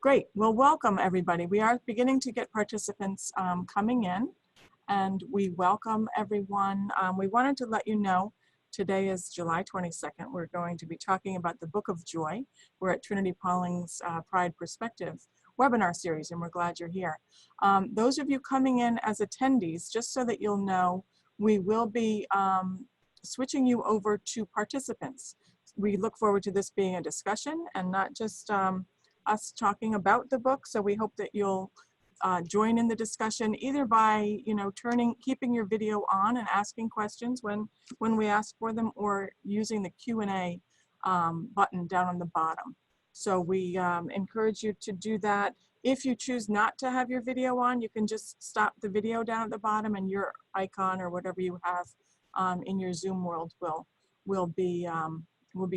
Great. Well, welcome everybody. We are beginning to get participants coming in, and we welcome everyone. We wanted to let you know today is July 22nd. We're going to be talking about the Book of Joy. We're at Trinity-Pawling's Pride Perspective webinar series, and we're glad you're here. Those of you coming in as attendees, just so that you'll know, we will be switching you over to participants. We look forward to this being a discussion and not just us talking about the book. So we hope that you'll join in the discussion either by, keeping your video on and asking questions when we ask for them, or using the Q&A button down on the bottom. So we encourage you to do that. If you choose not to have your video on, you can just stop the video down at the bottom, and your icon or whatever you have in your Zoom world will be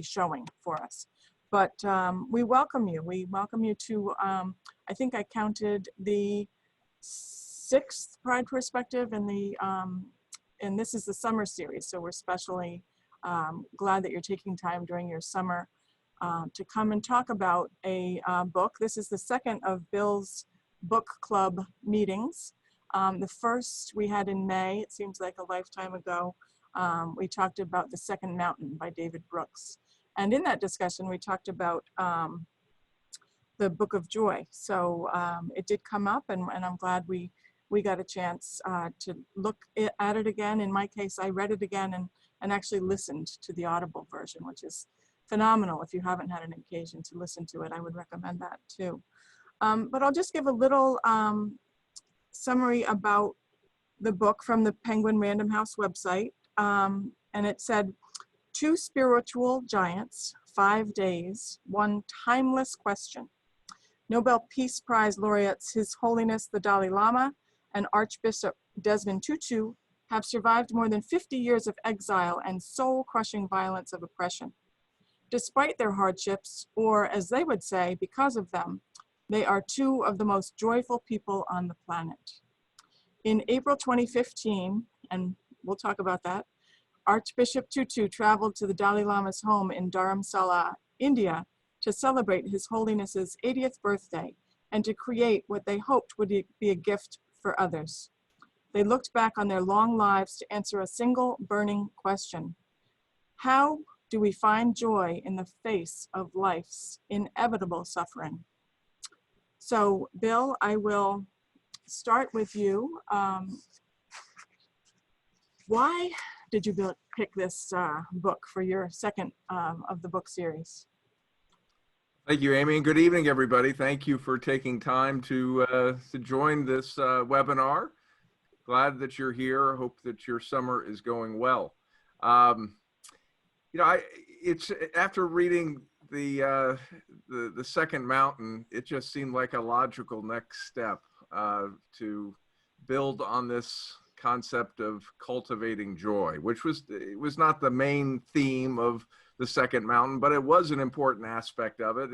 showing for us. But we welcome you. We welcome you to, I think I counted the 6th Pride Perspective, and this is the summer series. So we're especially glad that you're taking time during your summer to come and talk about a book. This is the second of Bill's book club meetings. The first we had in May, it seems like a lifetime ago. We talked about The Second Mountain by David Brooks. And in that discussion, we talked about the Book of Joy. So it did come up, and I'm glad we got a chance to look at it again. In my case, I read it again and actually listened to the Audible version, which is phenomenal. If you haven't had an occasion to listen to it, I would recommend that too. But I'll just give a little summary about the book from the Penguin Random House website. And it said, 2 spiritual giants, 5 days, 1 timeless question. Nobel Peace Prize laureates His Holiness the Dalai Lama and Archbishop Desmond Tutu have survived more than 50 years of exile and soul-crushing violence of oppression. Despite their hardships, or as they would say, because of them, they are 2 of the most joyful people on the planet. In April 2015, and we'll talk about that, Archbishop Tutu traveled to the Dalai Lama's home in Dharamsala, India, to celebrate His Holiness's 80th birthday and to create what they hoped would be a gift for others. They looked back on their long lives to answer a single burning question. How do we find joy in the face of life's inevitable suffering? So, Bill, I will start with you. Why did you pick this book for your second of the book series? Thank you, Amy, and good evening, everybody. Thank you for taking time to join this webinar. Glad that you're here. Hope that your summer is going well. It's after reading the Second Mountain, it just seemed like a logical next step to build on this concept of cultivating joy, which was not the main theme of the Second Mountain, but it was an important aspect of it.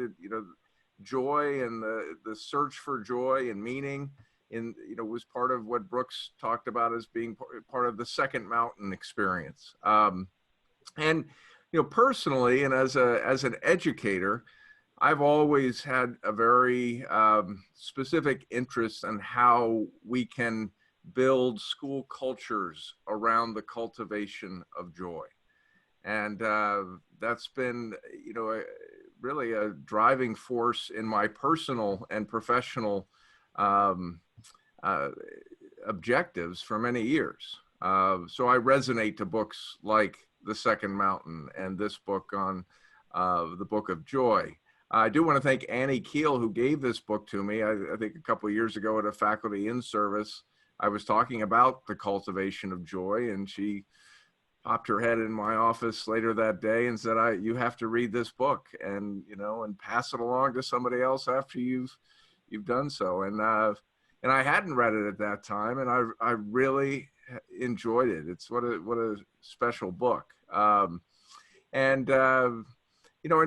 Joy and the search for joy and meaning was part of what Brooks talked about as being part of the Second Mountain experience. And personally, and as an educator, I've always had a very specific interest in how we can build school cultures around the cultivation of joy. And that's been, really a driving force in my personal and professional objectives for many years. So I resonate to books like The Second Mountain and this book on the Book of Joy. I do want to thank Annie Keel, who gave this book to me. I think a couple of years ago at a faculty in-service, I was talking about the cultivation of joy, and she popped her head in my office later that day and said, you have to read this book and pass it along to somebody else after you've done so. And I hadn't read it at that time, and I really enjoyed it. It's what a special book. In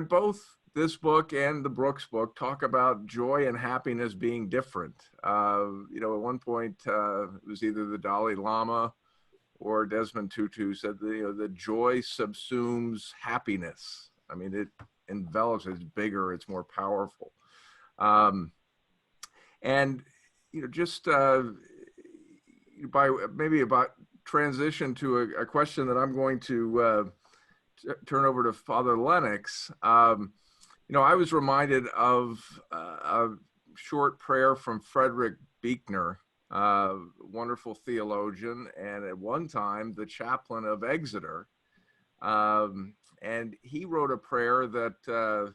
both this book and the Brooks book talk about joy and happiness being different. At one point, it was either the Dalai Lama or Desmond Tutu said, the joy subsumes happiness. I mean, it envelops, it's bigger, it's more powerful. Um, and, just by maybe about transition to a question that I'm going to turn over to Father Lennox. I was reminded of a short prayer from Frederick Buechner, wonderful theologian, and at one time the chaplain of Exeter. And he wrote a prayer that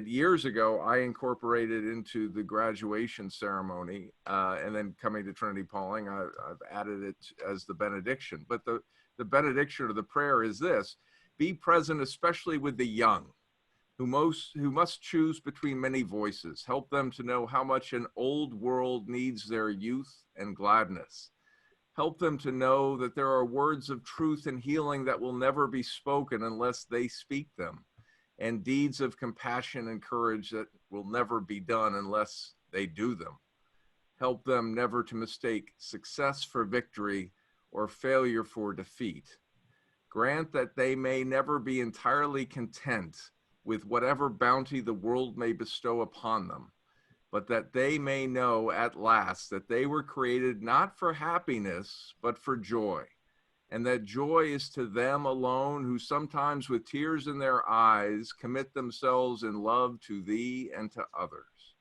years ago I incorporated into the graduation ceremony, and then coming to Trinity-Pawling, I've added it as the benediction. But the benediction of the prayer is this: be present especially with the young, who must choose between many voices. Help them to know how much an old world needs their youth and gladness. Help them to know that there are words of truth and healing that will never be spoken unless they speak them, and deeds of compassion and courage that will never be done unless they do them. Help them never to mistake success for victory or failure for defeat. Grant that they may never be entirely content with whatever bounty the world may bestow upon them, but that they may know at last that they were created not for happiness, but for joy, and that joy is to them alone, who sometimes with tears in their eyes commit themselves in love to thee and to others.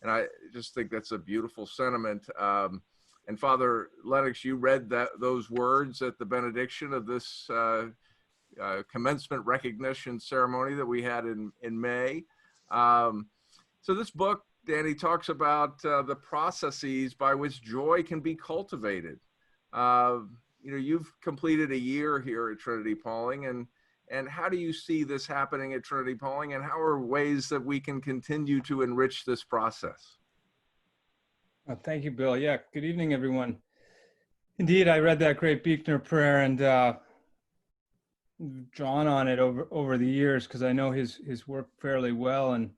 And I just think that's a beautiful sentiment. And Father Lennox, you read those words at the benediction of this commencement recognition ceremony that we had in May. So this book, Danny, talks about the processes by which joy can be cultivated. You've completed a year here at Trinity-Pawling, and how do you see this happening at Trinity-Pawling, and how are ways that we can continue to enrich this process? Thank you, Bill. Yeah, good evening, everyone. Indeed, I read that great Buechner prayer and drawn on it over the years because I know his work fairly well. And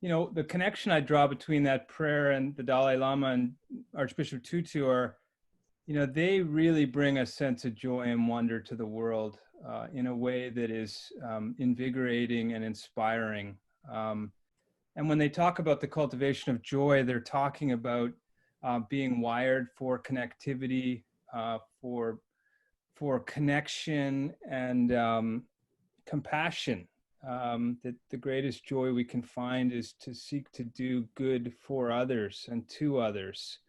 the connection I draw between that prayer and the Dalai Lama and Archbishop Tutu are, they really bring a sense of joy and wonder to the world in a way that is invigorating and inspiring. And when they talk about the cultivation of joy, they're talking about being wired for connectivity, for connection and compassion. That the greatest joy we can find is to seek to do good for others and to others.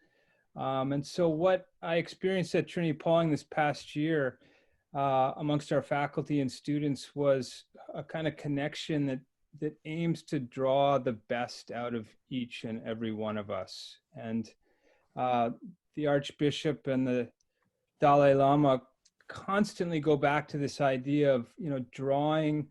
And so what I experienced at Trinity-Pawling this past year amongst our faculty and students was a kind of connection that aims to draw the best out of each and every one of us. And the Archbishop and the Dalai Lama constantly go back to this idea of, drawing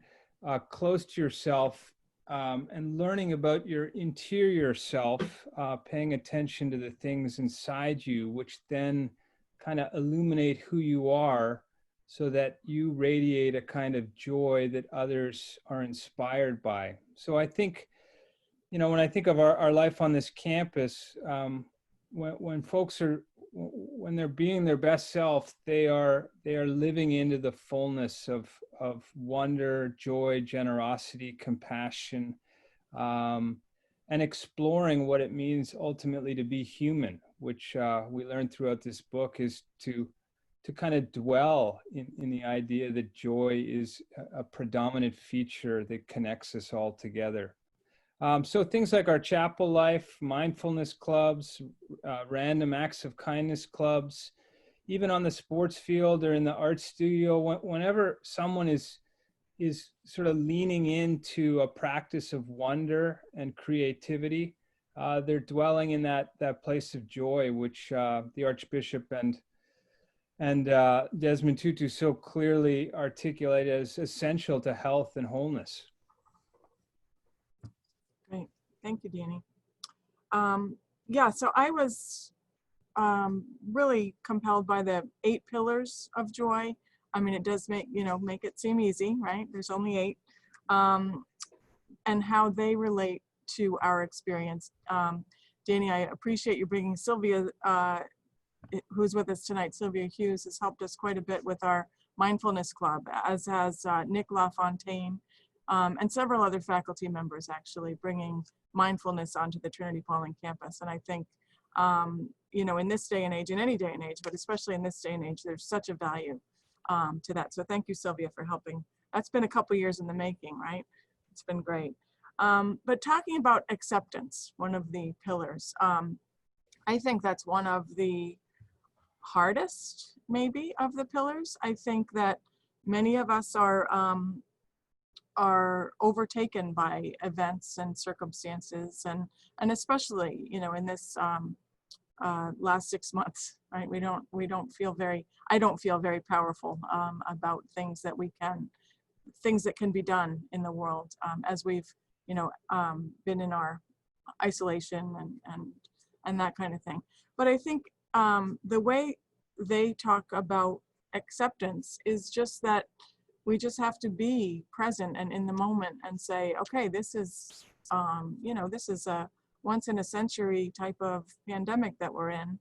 close to yourself and learning about your interior self, paying attention to the things inside you, which then kind of illuminate who you are so that you radiate a kind of joy that others are inspired by. So I think, when I think of our life on this campus, when folks when they're being their best self, they are living into the fullness of wonder, joy, generosity, compassion, and exploring what it means ultimately to be human, which we learned throughout this book is to kind of dwell in the idea that joy is a predominant feature that connects us all together. So things like our chapel life, mindfulness clubs, random acts of kindness clubs, even on the sports field or in the art studio, whenever someone is sort of leaning into a practice of wonder and creativity, they're dwelling in that place of joy, which the Archbishop and Desmond Tutu so clearly articulate as essential to health and wholeness. Great. Thank you, Danny. Yeah, so I was really compelled by the 8 pillars of joy. I mean, it does make it seem easy, right? There's only 8. And how they relate to our experience. Danny, I appreciate you bringing Sylvia, who's with us tonight. Sylvia Hughes has helped us quite a bit with our mindfulness club, as has Nick LaFontaine. and several other faculty members actually bringing mindfulness onto the Trinity-Pawling campus. And I think, you know, in this day and age, in any day and age, but especially in this day and age, there's such a value to that. So thank you, Sylvia, for helping. That's been a couple years in the making, right? It's been great. But talking about acceptance, one of the pillars, I think that's one of the hardest, maybe, of the pillars. I think that many of us are overtaken by events and circumstances, and especially, you know, in this last 6 months, right? We don't feel very, I don't feel very powerful about things that can be done in the world as we've, you know, been in our isolation and that kind of thing. But I think the way they talk about acceptance is just that we just have to be present and in the moment and say, okay, this is, you know, this is a once in a century type of pandemic that we're in.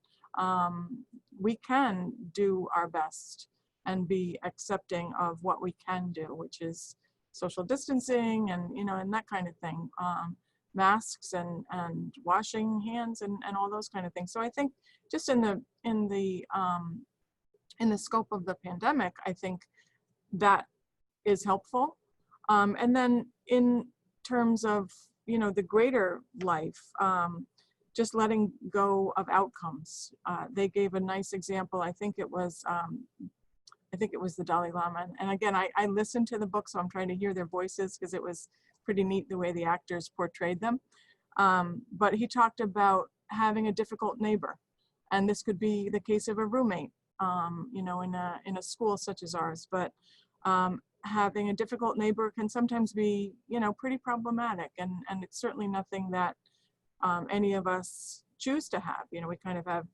We can do our best and be accepting of what we can do, which is social distancing and, you know, and that kind of thing. Masks and washing hands and all those kind of things. So I think just in the scope of the pandemic, I think that is helpful. And then in terms of, you know, the greater life, just letting go of outcomes. They gave a nice example. I think it was the Dalai Lama. And again, I listened to the book, so I'm trying to hear their voices because it was pretty neat the way the actors portrayed them. But he talked about having a difficult neighbor. And this could be the case of a roommate, you know, in a school such as ours. But having a difficult neighbor can sometimes be, you know, pretty problematic. And it's certainly nothing that any of us choose to have. You know, we kind of have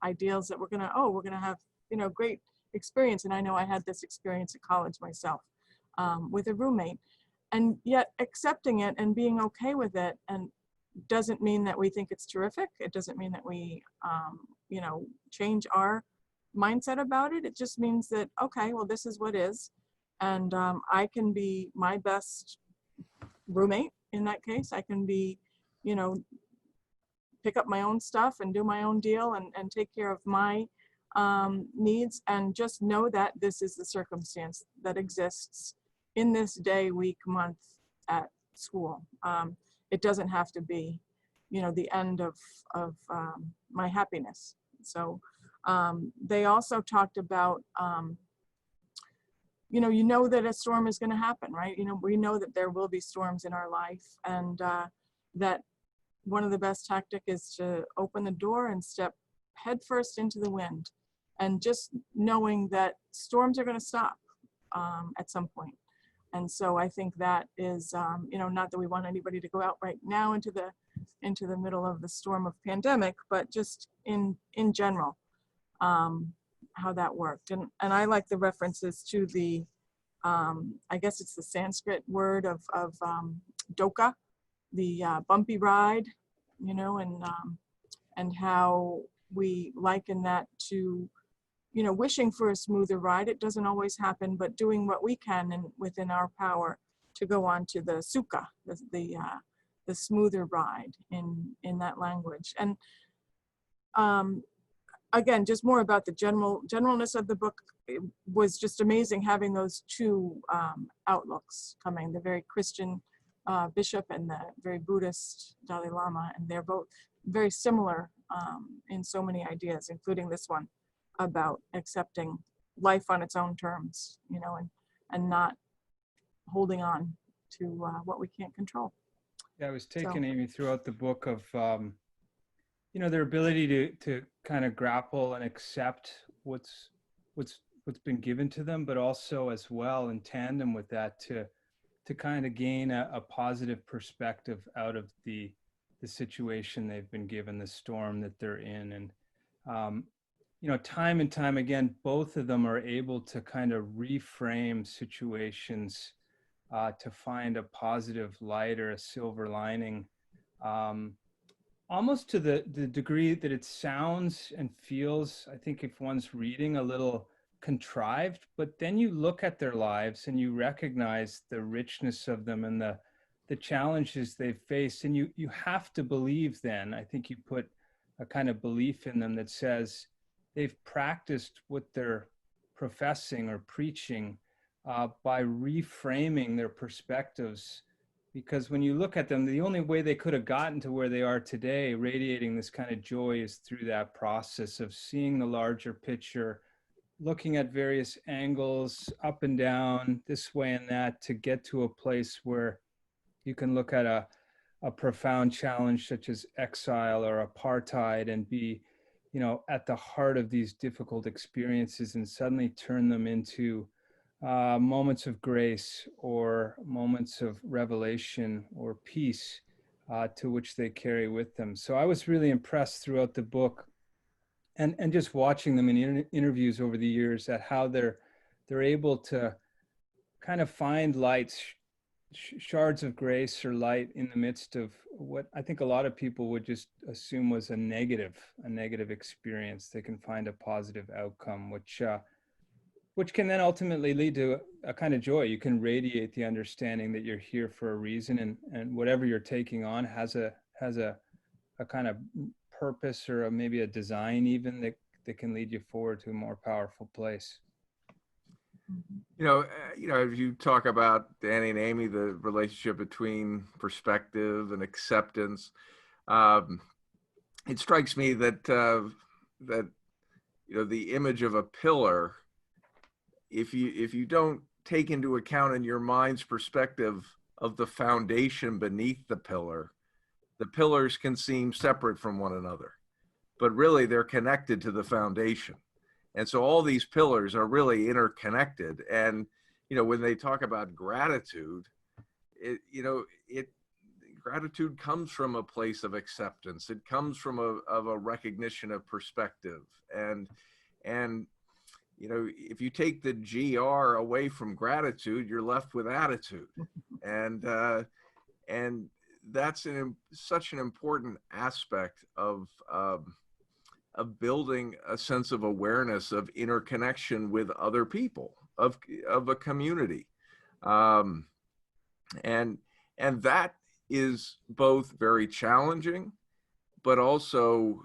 ideals that we're gonna have, you know, great experience. And I know I had this experience at college myself with a roommate. And yet accepting it and being okay with it and doesn't mean that we think it's terrific. It doesn't mean that we, you know, change our mindset about it. It just means that, okay, well, this is what is. And I can be my best roommate in that case. I can be, you know, pick up my own stuff and do my own deal and take care of my needs, and just know that this is the circumstance that exists in this day, week, month at school. It doesn't have to be, you know, the end of my happiness. So they also talked about, you know that a storm is going to happen, right? You know, we know that there will be storms in our life, and that one of the best tactics is to open the door and step headfirst into the wind, and just knowing that storms are going to stop at some point. And so I think that is, you know, not that we want anybody to go out right now into the middle of the storm of pandemic, but just in general, how that worked. And I like the references to the, I guess it's the Sanskrit word of doka, the bumpy ride, you know, and how we liken that to, you know, wishing for a smoother ride. It doesn't always happen, but doing what we can and within our power to go on to the sukha, the smoother ride in that language. And again, just more about the generalness of the book. It was just amazing having those two outlooks coming, the very Christian bishop and the very Buddhist Dalai Lama, and they're both very similar in so many ideas, including this one about accepting life on its own terms, you know, and not holding on to what we can't control. Yeah, I was taken, Amy, throughout the book of, you know, their ability to kind of grapple and accept what's been given to them, but also as well in tandem with that to kind of gain a positive perspective out of the situation they've been given, the storm that they're in. And, you know, time and time again, both of them are able to kind of reframe situations to find a positive light or a silver lining, almost to the degree that it sounds and feels, I think if one's reading, a little contrived, but then you look at their lives and you recognize the richness of them and the challenges they've faced. And you have to believe then, I think you put a kind of belief in them that says they've practiced what they're professing or preaching by reframing their perspectives. Because when you look at them, the only way they could have gotten to where they are today, radiating this kind of joy, is through that process of seeing the larger picture, looking at various angles, up and down, this way and that, to get to a place where you can look at a profound challenge such as exile or apartheid and be, at the heart of these difficult experiences and suddenly turn them into moments of grace or moments of revelation or peace to which they carry with them. So I was really impressed throughout the book and just watching them in interviews over the years at how they're able to kind of find lights, shards of grace or light in the midst of what I think a lot of people would just assume was a negative experience. They can find a positive outcome, which can then ultimately lead to a kind of joy. You can radiate the understanding that you're here for a reason, and whatever you're taking on has a kind of purpose or maybe a design even that can lead you forward to a more powerful place. If you talk about Danny and Amy, the relationship between perspective and acceptance, it strikes me that the image of a pillar, if you don't take into account in your mind's perspective of the foundation beneath the pillars can seem separate from one another, but really they're connected to the foundation. And so all these pillars are really interconnected. And, when they talk about gratitude, gratitude comes from a place of acceptance. It comes from a recognition of perspective. And if you take the GR away from gratitude, you're left with attitude. And that's such an important aspect of building a sense of awareness of interconnection with other people, of a community. And that is both very challenging, but also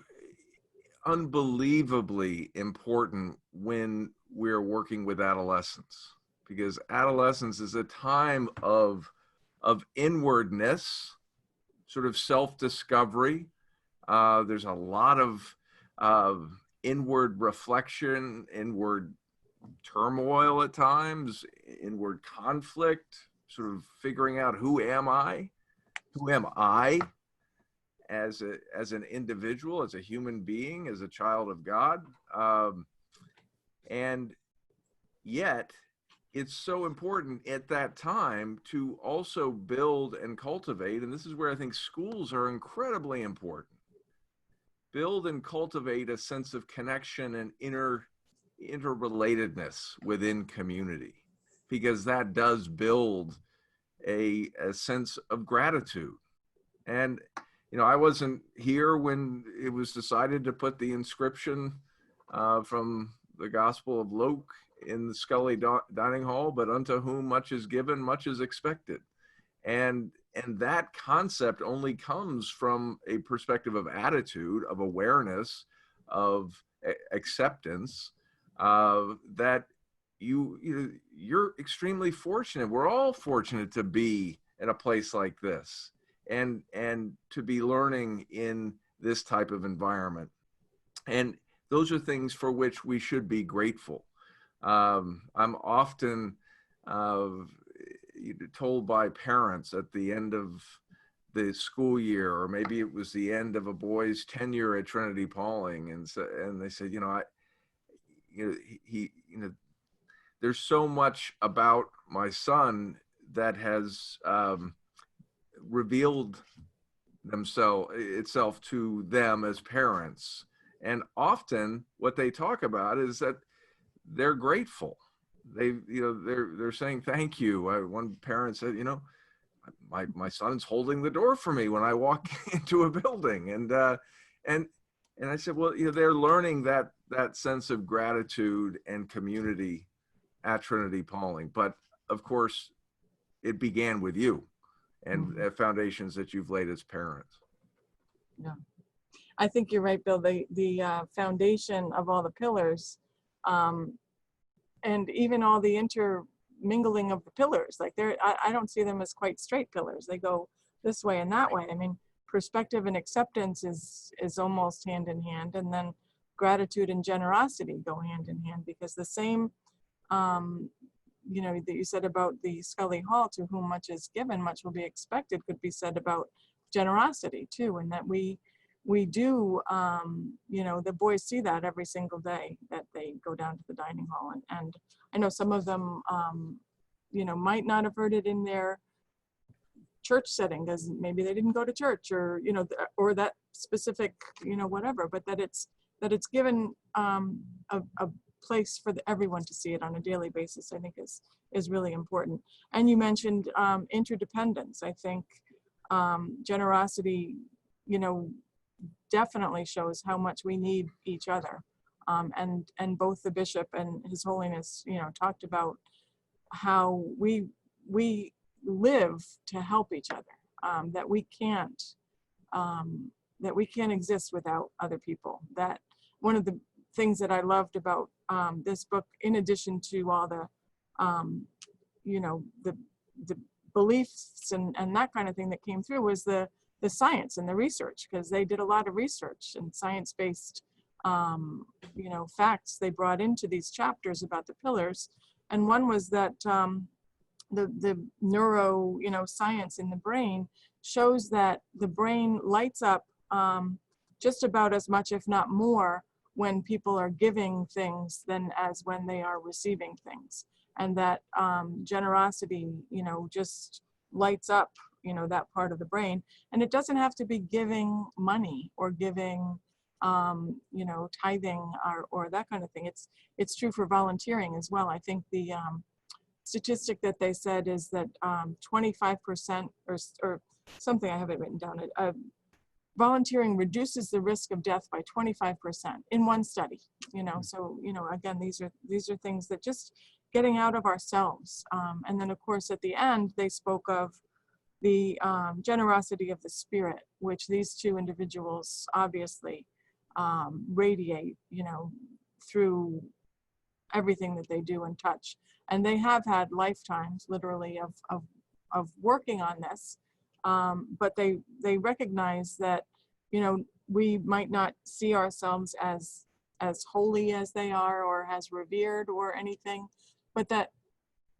unbelievably important when we're working with adolescents, because adolescence is a time of inwardness, sort of self-discovery. There's a lot of inward reflection, inward turmoil at times, inward conflict, sort of figuring out who am I as an individual, as a human being, as a child of God. And yet it's so important at that time to also build and cultivate, and this is where I think schools are incredibly important, build and cultivate a sense of connection and interrelatedness within community, because that does build a sense of gratitude. And I wasn't here when it was decided to put the inscription from the Gospel of Luke in the Scully dining hall, but unto whom much is given, much is expected. And that concept only comes from a perspective of attitude, of awareness, of acceptance, that you're extremely fortunate. We're all fortunate to be in a place like this and to be learning in this type of environment. And those are things for which we should be grateful. I'm often told by parents at the end of the school year, or maybe it was the end of a boy's tenure at Trinity-Pawling, and they said, there's so much about my son that has revealed itself to them as parents. And often what they talk about is that they're grateful. They're saying thank you. One parent said, my son's holding the door for me when I walk into a building, and I said, well, they're learning that that sense of gratitude and community at Trinity-Pawling. But of course, it began with you and foundations that you've laid as parents. Yeah. I think you're right, Bill. The foundation of all the pillars, and even all the intermingling of the pillars, like I don't see them as quite straight pillars. They go this way and that way. I mean, perspective and acceptance is almost hand in hand, and then gratitude and generosity go hand in hand, because the same, you know, that you said about the Scully Hall, to whom much is given, much will be expected, could be said about generosity too, and that we do, you know, the boys see that every single day that they go down to the dining hall, and I know some of them, you know, might not have heard it in their church setting, because maybe they didn't go to church, or, you know, or that specific, you know, whatever, but that it's given a place for everyone to see it on a daily basis, I think is really important. And you mentioned interdependence. I think generosity, you know, definitely shows how much we need each other. And both the bishop and His Holiness, you know, talked about how we live to help each other, that we can't exist without other people. That one of the things that I loved about this book, in addition to all the, you know, the beliefs and that kind of thing that came through, was the science and the research, because they did a lot of research and science-based, you know, facts they brought into these chapters about the pillars. And one was that the neuro, you know, science in the brain shows that the brain lights up just about as much, if not more, when people are giving things than as when they are receiving things. And that generosity, you know, just lights up, you know, that part of the brain. And it doesn't have to be giving money or giving, you know, tithing or that kind of thing. It's true for volunteering as well. I think the statistic that they said is that 25% or something, I have it written down, volunteering reduces the risk of death by 25% in one study, you know. So, you know, again, these are things that just getting out of ourselves. And then of course at the end, they spoke of the generosity of the spirit, which these two individuals obviously radiate, you know, through everything that they do and touch. And they have had lifetimes, literally, of working on this. But they recognize that, you know, we might not see ourselves as holy as they are, or as revered or anything, but that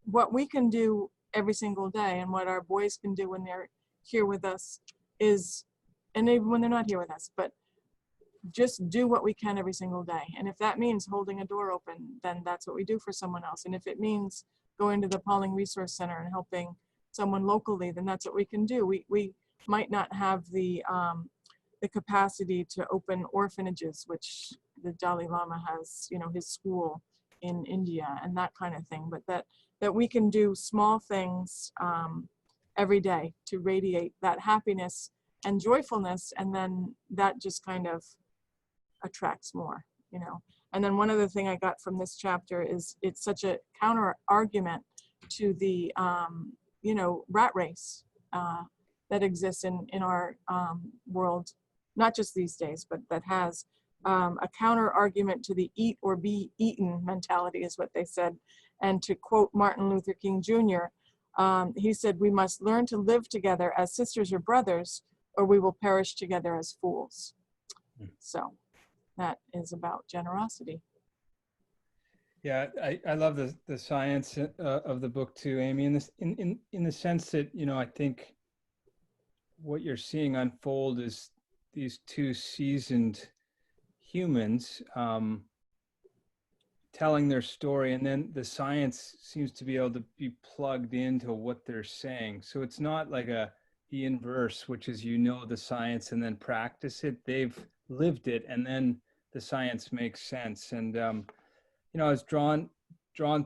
what we can do every single day, and what our boys can do when they're here with us is, and even when they're not here with us, but just do what we can every single day. And if that means holding a door open, then that's what we do for someone else. And if it means going to the Pawling Resource Center and helping someone locally, then that's what we can do. We might not have the capacity to open orphanages, which the Dalai Lama has, you know, his school in India and that kind of thing, but that we can do small things every day to radiate that happiness and joyfulness, and then that just kind of attracts more, you know. And then one other thing I got from this chapter is it's such a counter argument to the you know, rat race that exists in our world, not just these days, but that has a counter argument to the eat or be eaten mentality, is what they said. And to quote Martin Luther King Jr., he said, "We must learn to live together as sisters or brothers, or we will perish together as fools." So that is about generosity. Yeah, I love the science of the book too, Amy, in this in the sense that, you know, I think what you're seeing unfold is these two seasoned humans telling their story, and then the science seems to be able to be plugged into what they're saying. So it's not like the inverse, which is, you know, the science and then practice it. They've lived it, and then the science makes sense. And you know, I was drawn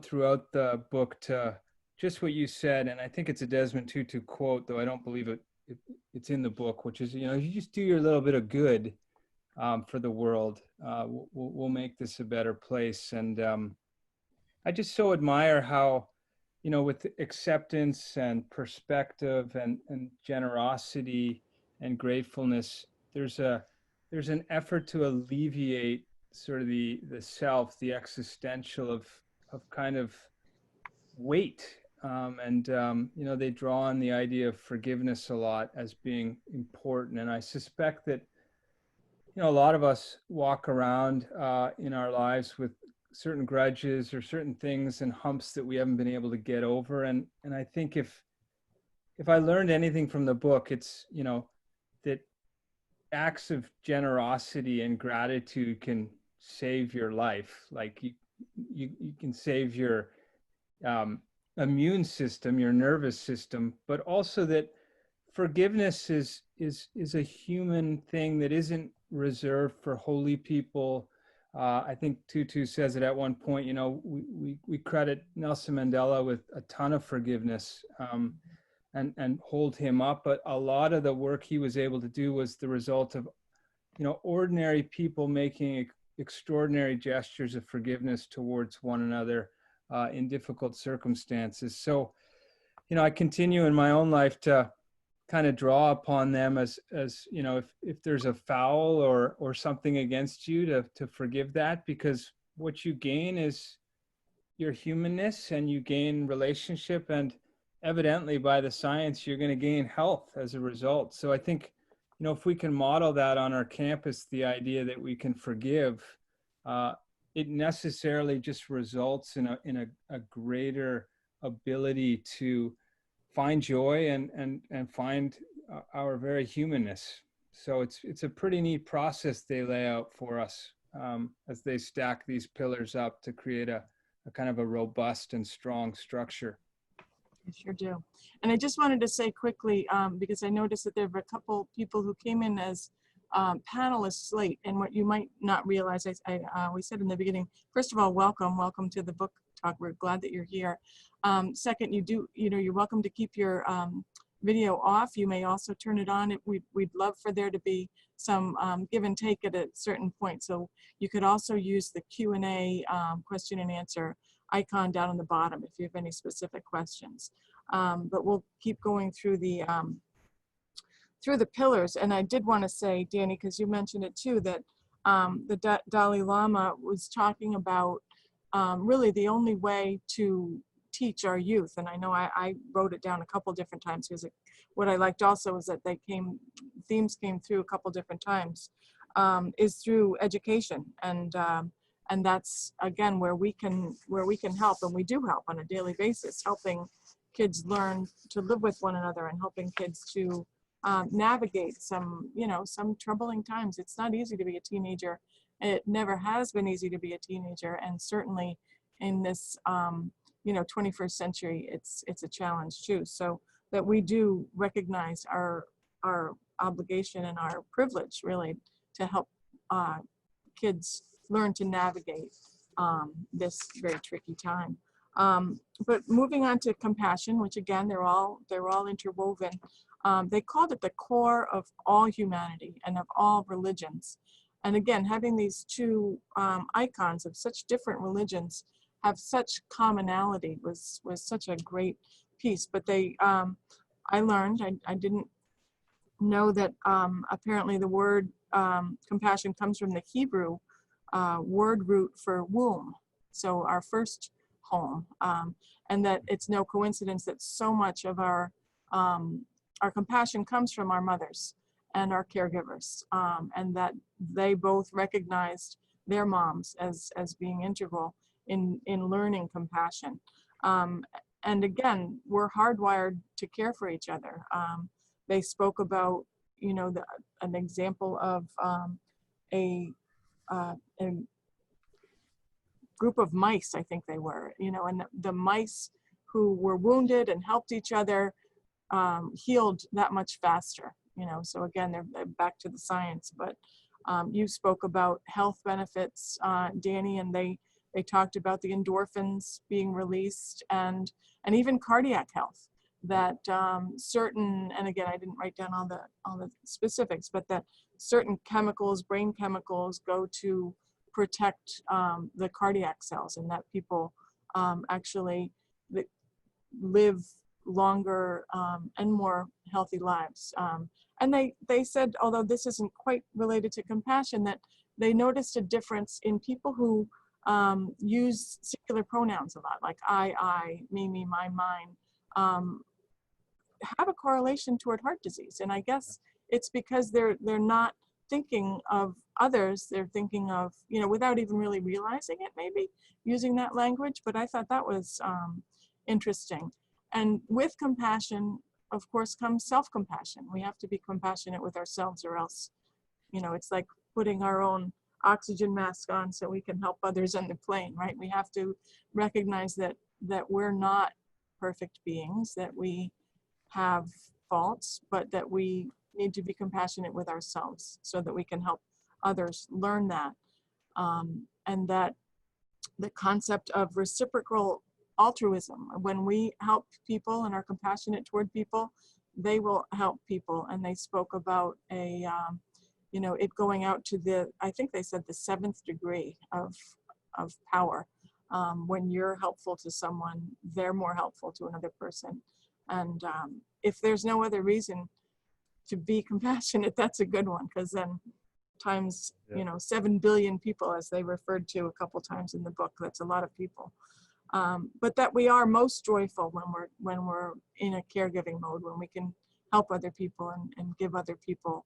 throughout the book to just what you said, and I think it's a Desmond Tutu quote, though I don't believe it's in the book, which is, you know, you just do your little bit of good, for the world. We'll make this a better place. And I just so admire how, with acceptance and perspective and generosity and gratefulness, there's an effort to alleviate sort of the self, the existential of kind of weight. They draw on the idea of forgiveness a lot as being important. And I suspect that, a lot of us walk around in our lives with certain grudges or certain things and humps that we haven't been able to get over. And I think if I learned anything from the book, it's, that acts of generosity and gratitude can save your life. Like you can save your immune system, your nervous system, but also that forgiveness is a human thing that isn't reserved for holy people. I think Tutu says it at one point, we credit Nelson Mandela with a ton of forgiveness and hold him up. But a lot of the work he was able to do was the result of, ordinary people making extraordinary gestures of forgiveness towards one another in difficult circumstances. So, I continue in my own life to kind of draw upon them as if there's a foul or something against you, to forgive that, because what you gain is your humanness, and you gain relationship, and evidently by the science you're going to gain health as a result. So I think, if we can model that on our campus, the idea that we can forgive, it necessarily just results in a greater ability to find joy and find our very humanness. So it's a pretty neat process they lay out for us as they stack these pillars up to create a kind of a robust and strong structure. I sure do. And I just wanted to say quickly, because I noticed that there were a couple people who came in as panelists late, and what you might not realize, we said in the beginning, first of all, welcome to the book talk. We're glad that you're here. Second, you're welcome to keep your video off. You may also turn it on. We'd love for there to be some give and take at a certain point. So you could also use the Q&A question and answer icon down on the bottom if you have any specific questions. But we'll keep going through the pillars. And I did want to say, Danny, because you mentioned it too, that the Dalai Lama was talking about really the only way to teach our youth. And I know I wrote it down a couple different times, because what I liked also is that themes came through a couple different times, is through education. And that's, again, where we can help, and we do help on a daily basis, helping kids learn to live with one another and helping kids to navigate some troubling times. It's not easy to be a teenager. It never has been easy to be a teenager, and certainly in this 21st century, it's a challenge too. So that we do recognize our obligation and our privilege, really, to help kids learn to navigate this very tricky time. But moving on to compassion, which again, they're all interwoven. They called it the core of all humanity and of all religions. And again, having these two icons of such different religions have such commonality was such a great piece. But I learned, I didn't know that apparently the word compassion comes from the Hebrew word root for womb, so our first home, and that it's no coincidence that so much of our compassion comes from our mothers and our caregivers, and that they both recognized their moms as being integral in learning compassion. And again, we're hardwired to care for each other. They spoke about, an example of a group of mice, I think they were, and the mice who were wounded and helped each other healed that much faster, so again, they're back to the science. But you spoke about health benefits, Danny, and they talked about the endorphins being released, and even cardiac health, that certain, and again, I didn't write down all the specifics, but that certain chemicals, brain chemicals, go to protect the cardiac cells, and that people actually live longer and more healthy lives. And they said, although this isn't quite related to compassion, that they noticed a difference in people who use singular pronouns a lot, like I, me, my, mine, have a correlation toward heart disease. And I guess it's because they're not thinking of others, they're thinking of, you know, without even really realizing it, maybe using that language. But I thought that was interesting. And with compassion, of course, comes self-compassion. We have to be compassionate with ourselves, or else, you know, it's like putting our own oxygen mask on so we can help others on the plane, right? We have to recognize that we're not perfect beings, that we have faults, but that we need to be compassionate with ourselves so that we can help others learn that. And that the concept of reciprocal altruism, when we help people and are compassionate toward people, they will help people. And they spoke about you know, it going out to the, I think they said the 7th degree of power. When you're helpful to someone, they're more helpful to another person. And if there's no other reason to be compassionate, that's a good one, because then times, you know, 7 billion people, as they referred to a couple times in the book, that's a lot of people. But that we are most joyful when we're in a caregiving mode, when we can help other people and give other people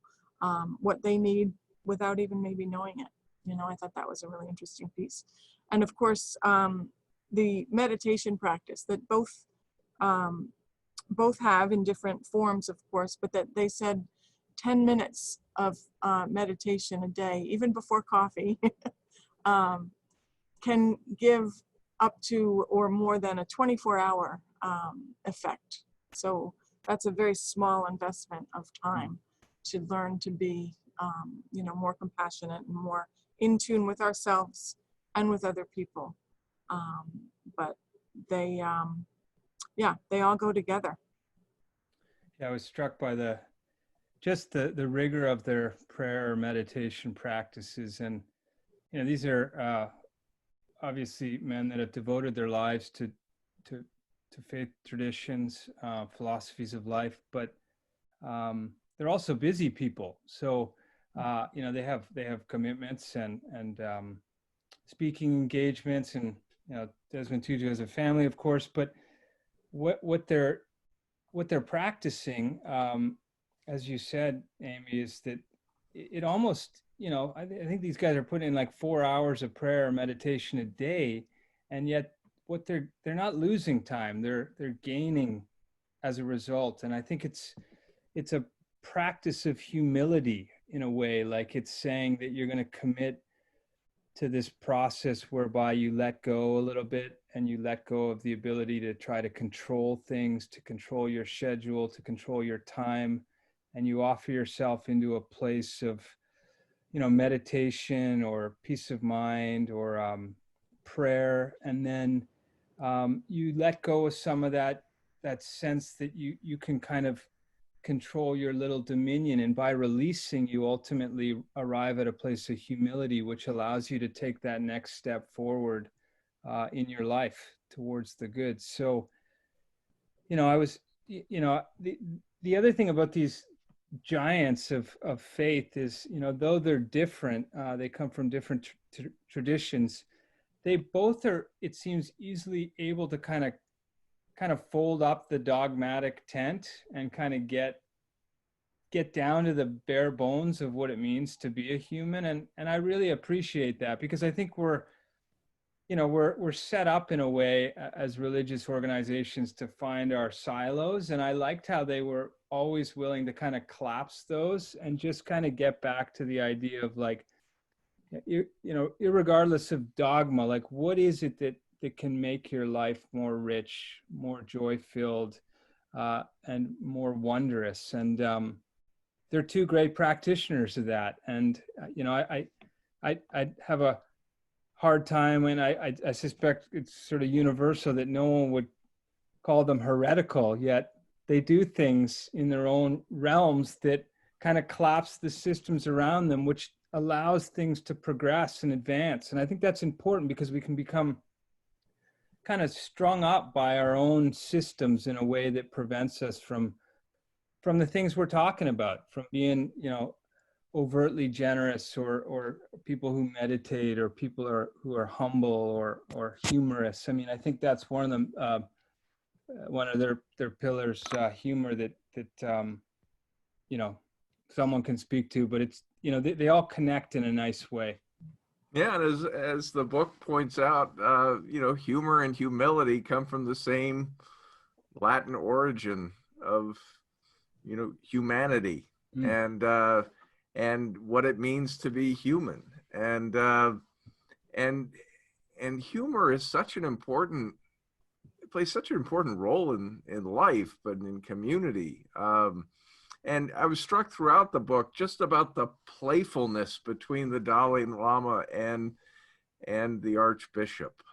what they need without even maybe knowing it. You know, I thought that was a really interesting piece. And of course, the meditation practice that both have in different forms, of course, but that they said 10 minutes of meditation a day, even before coffee, can give up to or more than a 24-hour effect. So that's a very small investment of time to learn to be, you know, more compassionate and more in tune with ourselves and with other people. But they, yeah, they all go together. Yeah, I was struck by the rigor of their prayer or meditation practices. And, you know, these are obviously men that have devoted their lives to faith traditions, philosophies of life, but they're also busy people. So, you know, they have commitments and speaking engagements, and, you know, Desmond Tutu has a family, of course, but what they're practicing, as you said, Amy, is that it almost, you know, I think these guys are putting in like 4 hours of prayer or meditation a day, and yet what they're not losing time, they're gaining as a result. And I think it's a practice of humility in a way, like it's saying that you're going to commit to this process whereby you let go a little bit, and you let go of the ability to try to control things, to control your schedule, to control your time, and you offer yourself into a place of, you know, meditation or peace of mind or prayer, and then you let go of some of that sense that you can kind of control your little dominion, and by releasing, you ultimately arrive at a place of humility, which allows you to take that next step forward in your life towards the good. So, you know, I was, you know, the other thing about these giants of faith is, you know, though they're different, they come from different traditions, they both are, it seems, easily able to kind of fold up the dogmatic tent and kind of get down to the bare bones of what it means to be a human. And I really appreciate that, because I think we're set up in a way as religious organizations to find our silos. And I liked how they were always willing to kind of collapse those and just kind of get back to the idea of, like, you know, irregardless of dogma, like, what is it that can make your life more rich, more joy-filled, and more wondrous? And they're two great practitioners of that. And, you know, I have a hard time, and I suspect it's sort of universal, that no one would call them heretical, yet they do things in their own realms that kind of collapse the systems around them, which allows things to progress and advance. And I think that's important because we can become kind of strung up by our own systems in a way that prevents us from the things we're talking about, from being, overtly generous, or people who meditate, or people who are humble, or humorous. I mean, I think that's one of them. One of their pillars, humor, that someone can speak to, but it's, they all connect in a nice way. Yeah, and as the book points out, humor and humility come from the same Latin origin of, humanity, and what it means to be human, and humor is plays such an important role in life, but in community. And I was struck throughout the book just about the playfulness between the Dalai Lama and the Archbishop,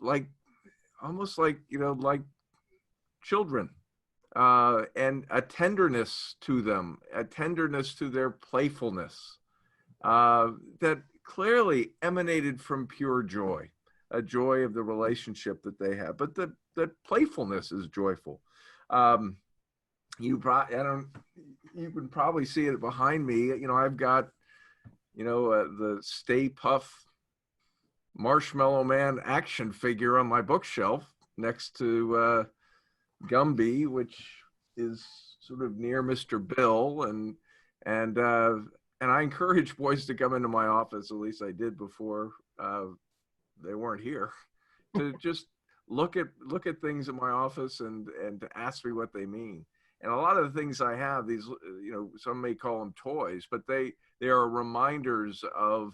like almost like like children, and a tenderness to them, a tenderness to their playfulness, that clearly emanated from pure joy, a joy of the relationship that they have. But that playfulness is joyful. You can probably see it behind me. I've got, the Stay Puft Marshmallow Man action figure on my bookshelf next to Gumby, which is sort of near Mr. Bill, and I encourage boys to come into my office, at least I did before they weren't here, to just look at things in my office and to ask me what they mean. And a lot of the things I have, these, some may call them toys, but they are reminders of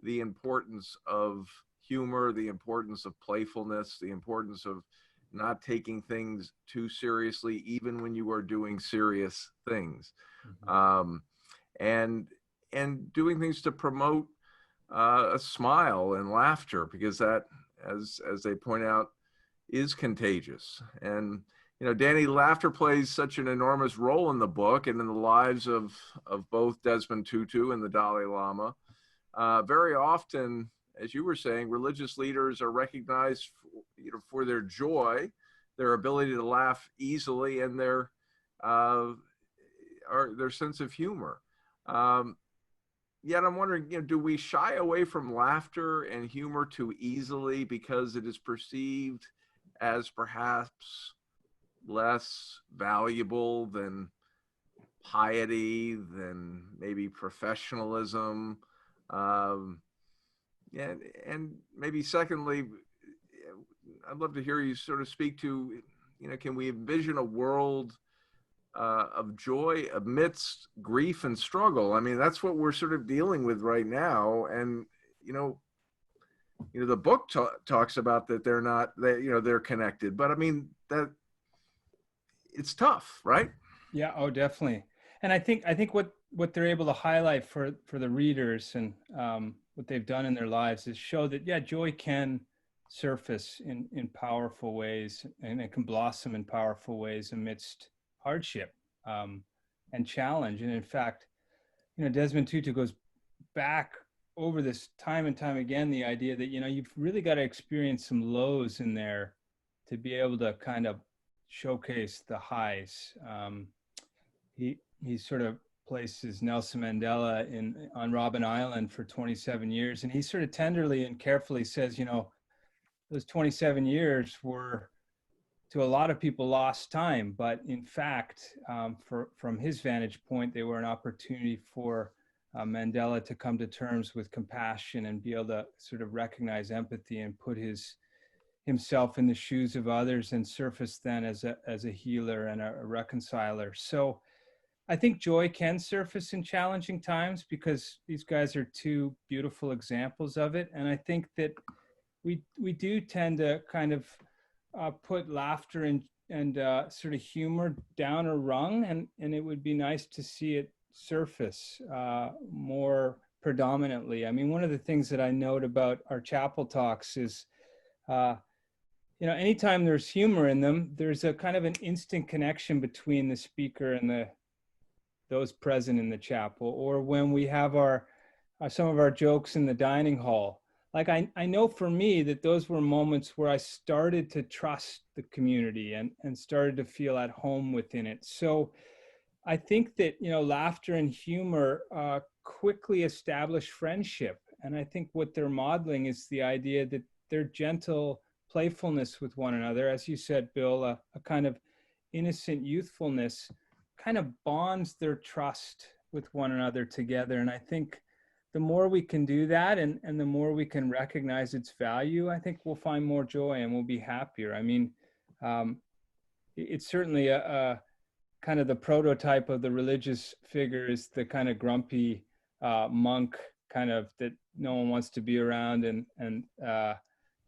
the importance of humor, the importance of playfulness, the importance of not taking things too seriously, even when you are doing serious things, and doing things to promote a smile and laughter, because that, as they point out, is contagious. And Danny, laughter plays such an enormous role in the book and in the lives of both Desmond Tutu and the Dalai Lama. Very often, as you were saying, religious leaders are recognized for their joy, their ability to laugh easily, and their sense of humor. Yet I'm wondering, do we shy away from laughter and humor too easily because it is perceived as perhaps less valuable than piety, than maybe professionalism? And maybe secondly, I'd love to hear you sort of speak to, can we envision a world of joy amidst grief and struggle? I mean, that's what we're sort of dealing with right now. And, the book talks about that they're connected, but I mean, that it's tough, right? Yeah. Oh, definitely. And I think what they're able to highlight for the readers, and what they've done in their lives, is show that, yeah, joy can surface in powerful ways, and it can blossom in powerful ways amidst hardship and challenge. And in fact, Desmond Tutu goes back over this time and time again, the idea that, you've really got to experience some lows in there to be able to kind of showcase the highs. He sort of places Nelson Mandela on Robben Island for 27 years. And he sort of tenderly and carefully says, those 27 years were, to a lot of people, lost time. But in fact, from his vantage point, they were an opportunity for Mandela to come to terms with compassion and be able to sort of recognize empathy and put himself in the shoes of others, and surface then as a healer and a reconciler. So I think joy can surface in challenging times, because these guys are two beautiful examples of it. And I think that we do tend to kind of put laughter and sort of humor down a rung, and it would be nice to see it surface more predominantly. I mean, one of the things that I note about our chapel talks is you know, anytime there's humor in them, there's a kind of an instant connection between the speaker and those present in the chapel. Or when we have our some of our jokes in the dining hall. Like I know for me that those were moments where I started to trust the community and started to feel at home within it. So I think that, you know, laughter and humor quickly establish friendship. And I think what they're modeling is the idea that their gentle playfulness with one another, as you said, Bill, a kind of innocent youthfulness kind of bonds their trust with one another together. And I think the more we can do that and the more we can recognize its value, I think we'll find more joy and we'll be happier. I mean, it's certainly a kind of the prototype of the religious figure is the kind of grumpy monk kind of that no one wants to be around and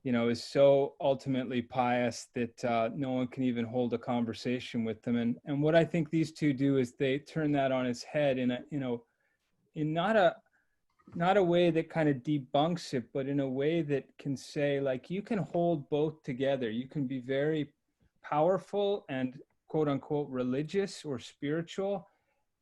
you know, is so ultimately pious that no one can even hold a conversation with them. And what I think these two do is they turn that on its head in a, you know, in not a way that kind of debunks it, but in a way that can say, like, you can hold both together. You can be very powerful and quote unquote religious or spiritual.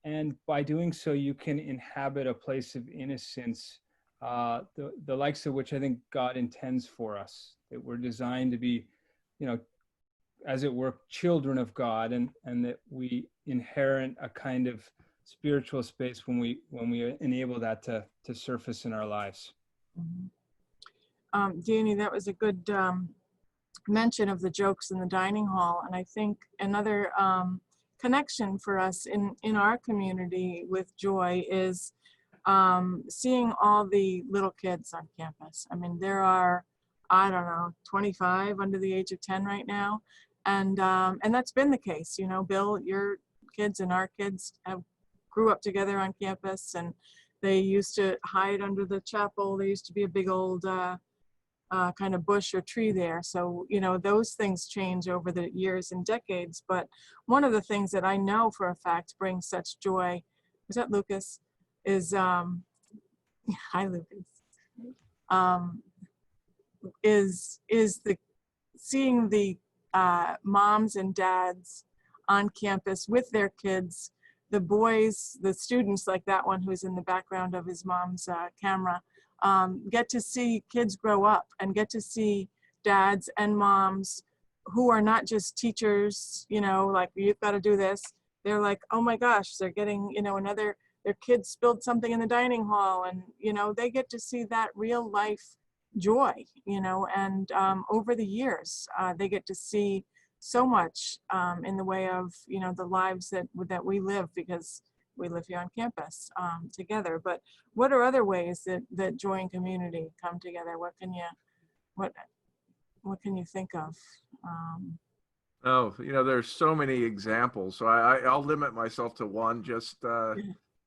And by doing so, you can inhabit a place of innocence, the likes of which I think God intends for us, that we're designed to be, you know, as it were, children of God, and that we inherit a kind of spiritual space when we enable that to surface in our lives. Danny, that was a good mention of the jokes in the dining hall. And I think another connection for us in our community with joy is seeing all the little kids on campus. I mean, there are, I don't know, 25 under the age of 10 right now. And that's been the case. You know, Bill, your kids and our kids grew up together on campus, and they used to hide under the chapel. There used to be a big old kind of bush or tree there. So, you know, those things change over the years and decades. But one of the things that I know for a fact brings such joy, was that Lucas, is, hi Lucas, is the seeing the moms and dads on campus with their kids, the boys, the students like that one who's in the background of his mom's camera, get to see kids grow up and get to see dads and moms who are not just teachers, you know, like, you've got to do this. They're like, oh my gosh, they're getting, you know, their kids spilled something in the dining hall, and, you know, they get to see that real life joy, you know, and over the years, they get to see so much in the way of, you know, the lives that we live, because we live here on campus together. But what are other ways that joy and community come together? What can you think of? Oh, you know, there's so many examples. So I'll limit myself to one, just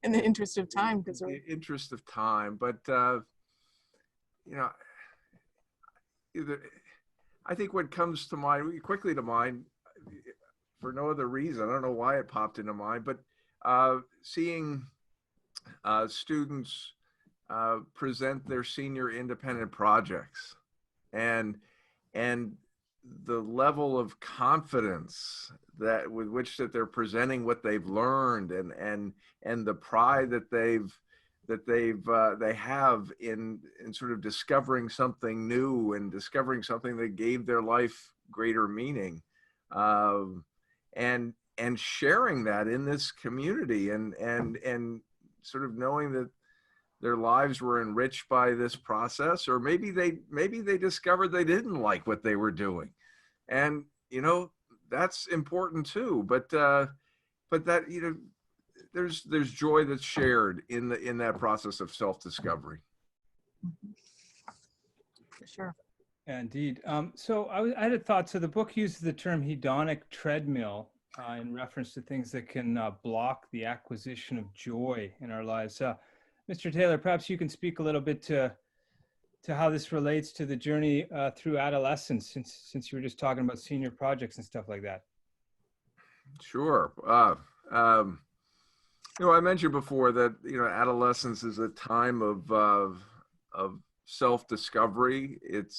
in the interest of time, because the interest of time. But you know, I think what comes to mind quickly to mind, for no other reason, I don't know why it popped into mind, but seeing students present their senior independent projects, and the level of confidence that with which that they're presenting what they've learned, and the pride that they have in sort of discovering something new and discovering something that gave their life greater meaning, and sharing that in this community, and sort of knowing that their lives were enriched by this process, or maybe they discovered they didn't like what they were doing, and, you know, that's important too. But that, you know, there's joy that's shared in that process of self-discovery. for sure. Yeah, indeed. So I had a thought. So the book uses the term hedonic treadmill in reference to things that can block the acquisition of joy in our lives. Mr. Taylor, perhaps you can speak a little bit to how this relates to the journey through adolescence, since you were just talking about senior projects and stuff like that. Sure. You know, I mentioned before that, you know, adolescence is a time of self-discovery. It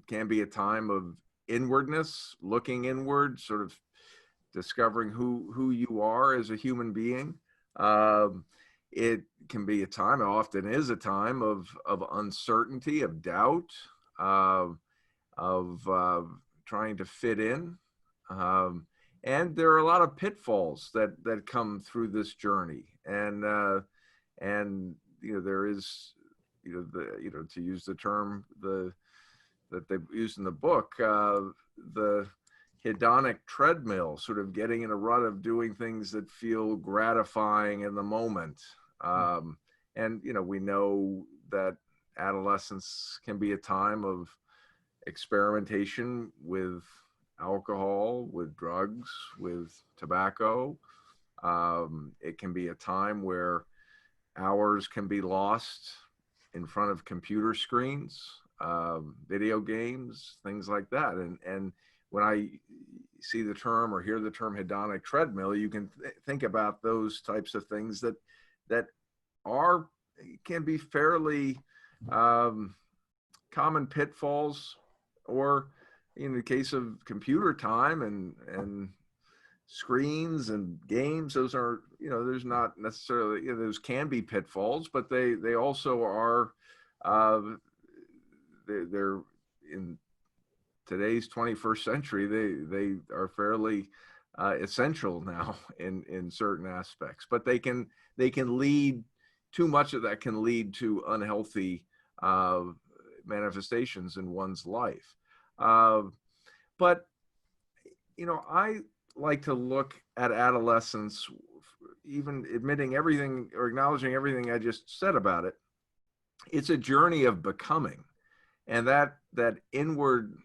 can be a time of inwardness, looking inward, sort of discovering who you are as a human being. It can be a time, it often is a time of uncertainty, of doubt, of trying to fit in. And there are a lot of pitfalls that come through this journey. And there is, to use the term that they've used in the book, the hedonic treadmill, sort of getting in a rut of doing things that feel gratifying in the moment. And, we know that adolescence can be a time of experimentation with alcohol, with drugs, with tobacco. It can be a time where hours can be lost in front of computer screens, video games, things like that. And when I see the term or hear the term hedonic treadmill, you can think about those types of things that can be fairly common pitfalls, or in the case of computer time and screens and games, those are, there's not necessarily, those can be pitfalls, but they also are, they're in today's 21st century, they are fairly essential now in certain aspects, but they can lead, too much of that can lead to unhealthy manifestations in one's life. But, I like to look at adolescence, even admitting everything or acknowledging everything I just said about it. It's a journey of becoming, and that inward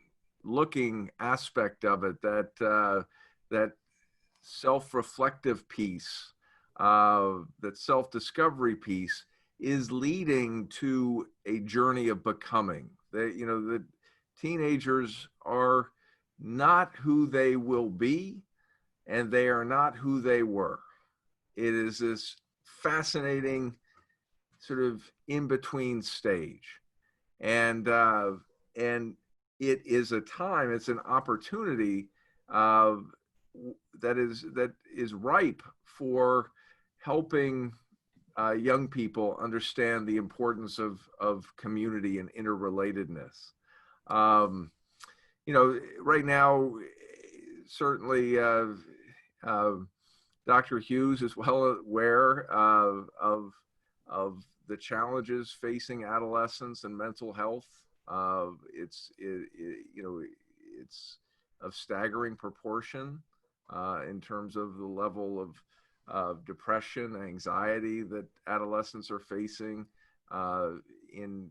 looking aspect of it, that self-reflective piece, that self-discovery piece, is leading to a journey of becoming. The teenagers are not who they will be, and they are not who they were. It is this fascinating sort of in-between stage. And it is a time, it's an opportunity that is ripe for helping young people understand the importance of community and interrelatedness. Right now, certainly Dr. Hughes is well aware of the challenges facing adolescents and mental health. It's of staggering proportion in terms of the level of depression, anxiety that adolescents are facing in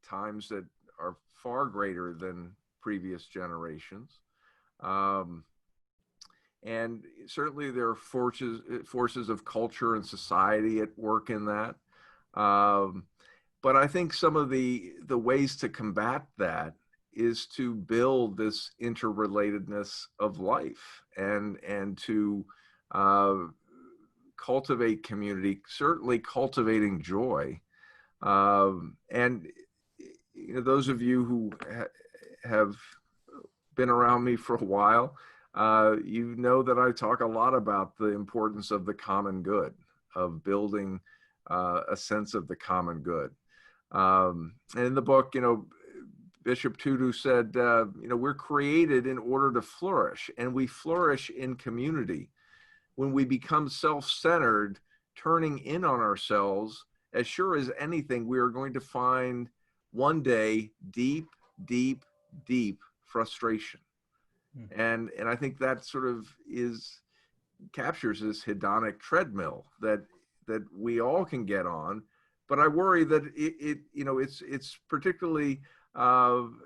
times that are far greater than previous generations. And certainly there are forces of culture and society at work in that. But I think some of the ways to combat that is to build this interrelatedness of life and to cultivate community, certainly cultivating joy. And those of you who have been around me for a while, you know that I talk a lot about the importance of the common good, of building a sense of the common good. And in the book, Bishop Tutu said, we're created in order to flourish, and we flourish in community. When we become self-centered, turning in on ourselves, as sure as anything, we are going to find one day deep, deep, deep frustration. And I think that sort of captures this hedonic treadmill that we all can get on. But I worry that it's particularly an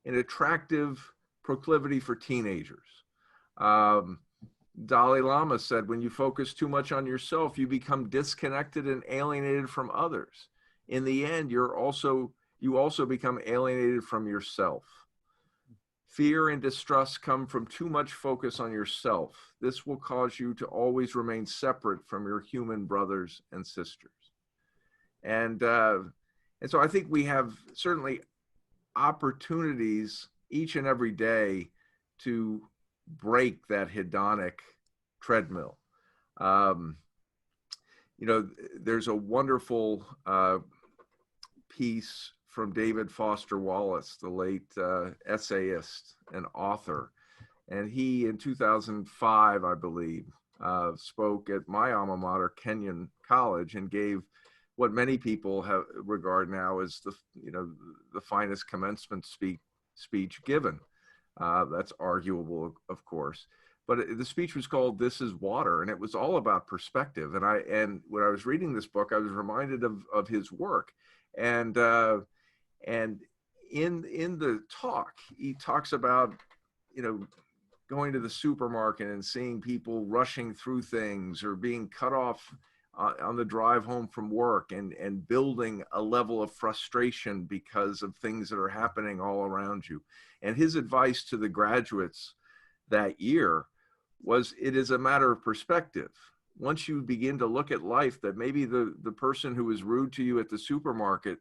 attractive proclivity for teenagers. Dalai Lama said, when you focus too much on yourself, you become disconnected and alienated from others. In the end, you also become alienated from yourself. Fear and distrust come from too much focus on yourself. This will cause you to always remain separate from your human brothers and sisters. And so I think we have certainly opportunities each and every day to break that hedonic treadmill. You know, there's a wonderful piece from David Foster Wallace, the late essayist and author. And he, in 2005, I believe, spoke at my alma mater, Kenyon College, and gave what many people regard now as the finest commencement speech given. That's arguable, of course. But the speech was called "This Is Water," and it was all about perspective. And when I was reading this book, I was reminded of his work. And in the talk, he talks about, going to the supermarket and seeing people rushing through things or being cut off on the drive home from work, and building a level of frustration because of things that are happening all around you. And his advice to the graduates that year was, it is a matter of perspective. Once you begin to look at life, that maybe the person who was rude to you at the supermarket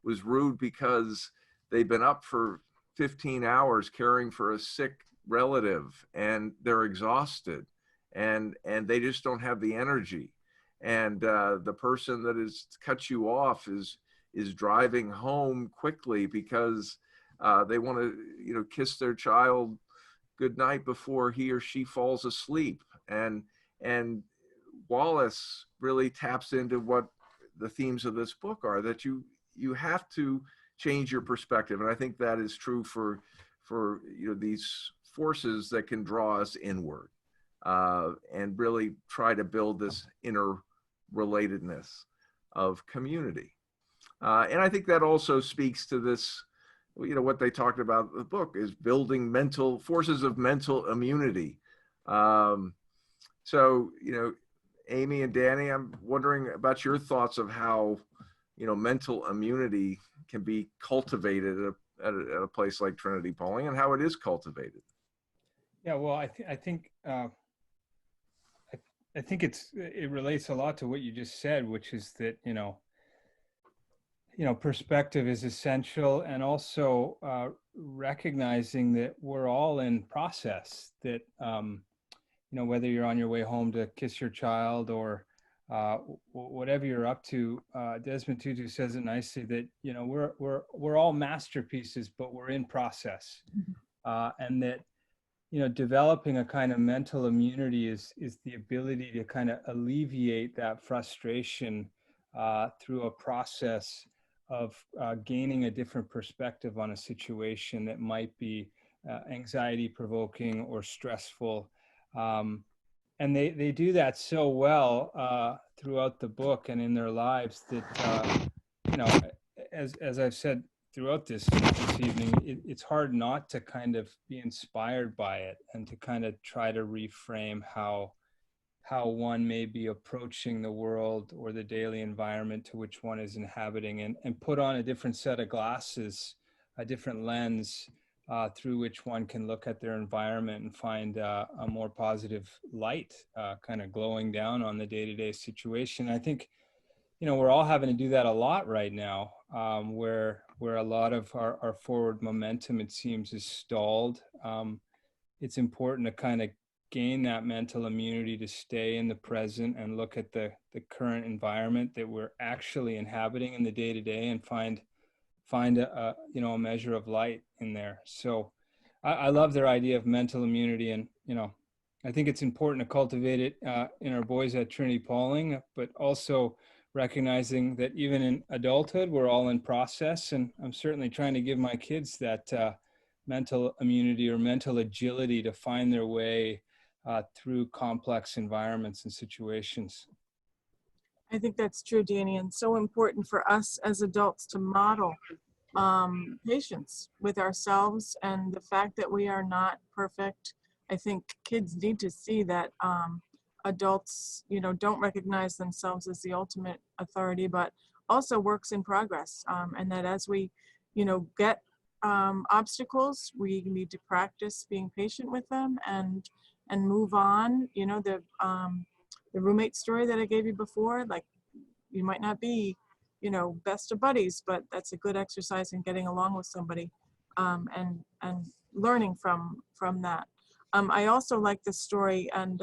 was rude because they've been up for 15 hours caring for a sick relative, and they're exhausted, and they just don't have the energy. And the person that has cut you off is driving home quickly because they want to, kiss their child goodnight before he or she falls asleep. And Wallace really taps into what the themes of this book are, that you have to change your perspective. And I think that is true for these forces that can draw us inward, and really try to build this inner relatedness of community. And I think that also speaks to this, what they talked about in the book is building mental forces of mental immunity. So, Amy and Danny, I'm wondering about your thoughts of how, mental immunity can be cultivated at a place like Trinity-Pawling, and how it is cultivated. Yeah, well, I think it relates a lot to what you just said, which is that perspective is essential, and also recognizing that we're all in process. That whether you're on your way home to kiss your child or whatever you're up to, Desmond Tutu says it nicely that we're all masterpieces, but we're in process, and that developing a kind of mental immunity is the ability to kind of alleviate that frustration through a process of gaining a different perspective on a situation that might be anxiety provoking or stressful. And they do that so well throughout the book and in their lives that, as I've said throughout this evening, it's hard not to kind of be inspired by it, and to kind of try to reframe how one may be approaching the world or the daily environment to which one is inhabiting, and put on a different set of glasses, a different lens through which one can look at their environment and find a more positive light kind of glowing down on the day-to-day situation. I think, we're all having to do that a lot right now, where a lot of our forward momentum, it seems, is stalled. It's important to kind of gain that mental immunity to stay in the present and look at the current environment that we're actually inhabiting in the day-to-day, and find a measure of light in there. So I love their idea of mental immunity, and I think it's important to cultivate it in our boys at Trinity-Pawling, but also recognizing that even in adulthood, we're all in process. And I'm certainly trying to give my kids that mental immunity or mental agility to find their way through complex environments and situations. I think that's true, Danny, and so important for us as adults to model patience with ourselves, and the fact that we are not perfect. I think kids need to see that adults, don't recognize themselves as the ultimate authority, but also works in progress, and that as we, get obstacles, we need to practice being patient with them and move on. The roommate story that I gave you before, like, you might not be best of buddies, but that's a good exercise in getting along with somebody, and learning from that. I also like the story, and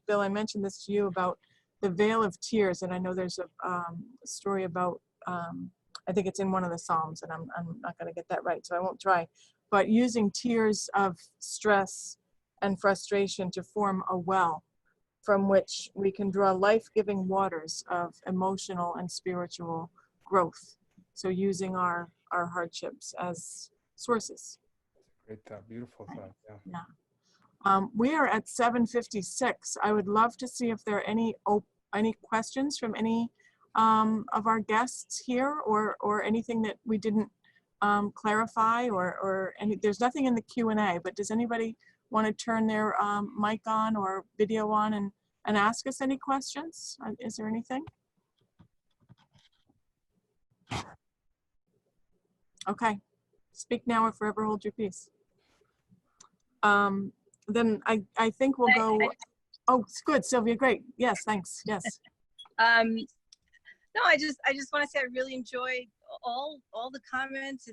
Bill, I mentioned this to you about the Veil of Tears, and I know there's a story about, I think it's in one of the Psalms, and I'm not going to get that right, so I won't try, but using tears of stress and frustration to form a well from which we can draw life-giving waters of emotional and spiritual growth. So using our hardships as sources. Great thought, beautiful thought. Yeah. Yeah. We are at 7:56. I would love to see if there are any questions from any of our guests here, or anything that we didn't clarify, or any. There's nothing in the Q&A, but does anybody want to turn their mic on or video on and ask us any questions? Is there anything? Okay. Speak now or forever hold your peace. Then I think we'll go. Oh, it's good, Sylvia. Great. Yes, thanks. Yes. No, I just want to say I really enjoyed all the comments,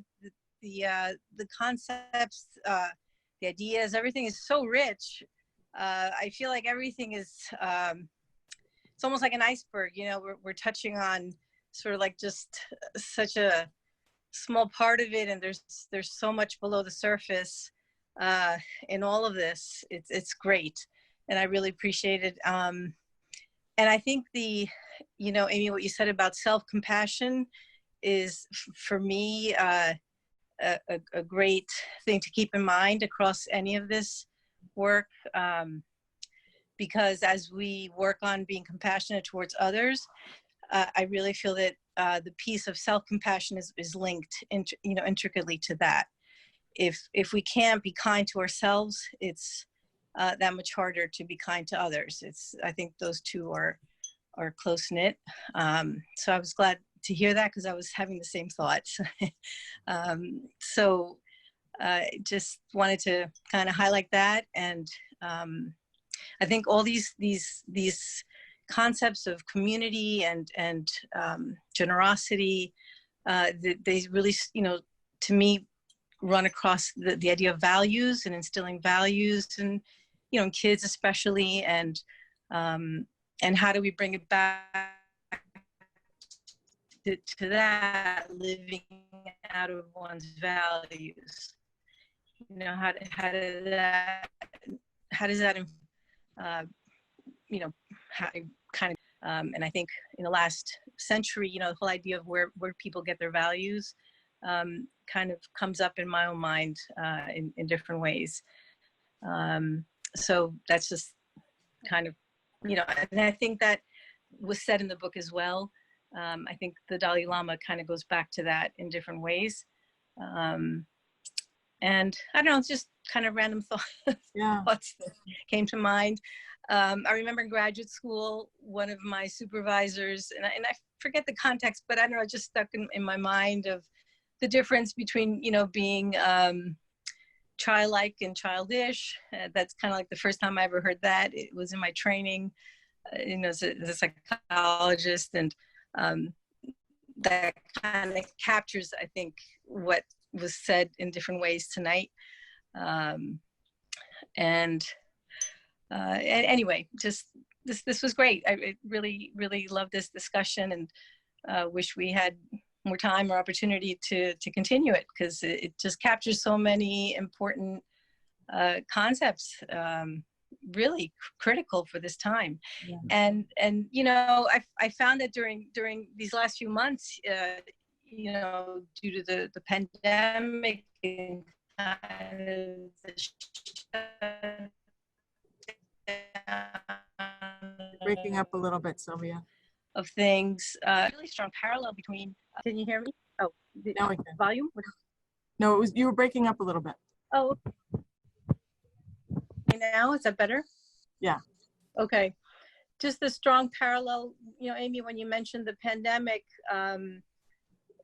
the concepts, the ideas. Everything is so rich. I feel like everything is. It's almost like an iceberg. We're touching on sort of like just such a small part of it, and there's so much below the surface in all of this. It's great, and I really appreciate it. And I think Amy, what you said about self-compassion is for me a great thing to keep in mind across any of this work, because as we work on being compassionate towards others, I really feel that the piece of self-compassion is linked intricately to that. If we can't be kind to ourselves, it's that much harder to be kind to others. I think those two are close-knit. So I was glad to hear that, because I was having the same thoughts. So just wanted to kind of highlight that. And I think all these concepts of community and generosity, they really, to me, run across the idea of values and instilling values, and in kids especially, and how do we bring it back to that, living out of one's values? How does that how kind of and I think in the last century, the whole idea of where people get their values kind of comes up in my own mind in different ways. So that's just kind of, and I think that was said in the book as well. I think the Dalai Lama kind of goes back to that in different ways. And I don't know, it's just kind of random thoughts that came to mind. I remember in graduate school, one of my supervisors, and I forget the context, but I don't know, it just stuck in my mind of the difference between, being childlike and childish. That's kind of like the first time I ever heard that. It was in my training, as a psychologist, and that kind of captures, I think, what was said in different ways tonight. And anyway, just this was great. I really, really loved this discussion, and wish we had more time or opportunity to continue it, because it just captures so many important concepts, really critical for this time. Yeah. And I found that during these last few months, due to the pandemic and kind of Breaking up a little bit, Sylvia. Of things, really strong parallel between. Can you hear me? Oh, now we can. Volume? No, you were breaking up a little bit. Oh. Now is that better? Yeah. Okay. Just the strong parallel, Amy, when you mentioned the pandemic, and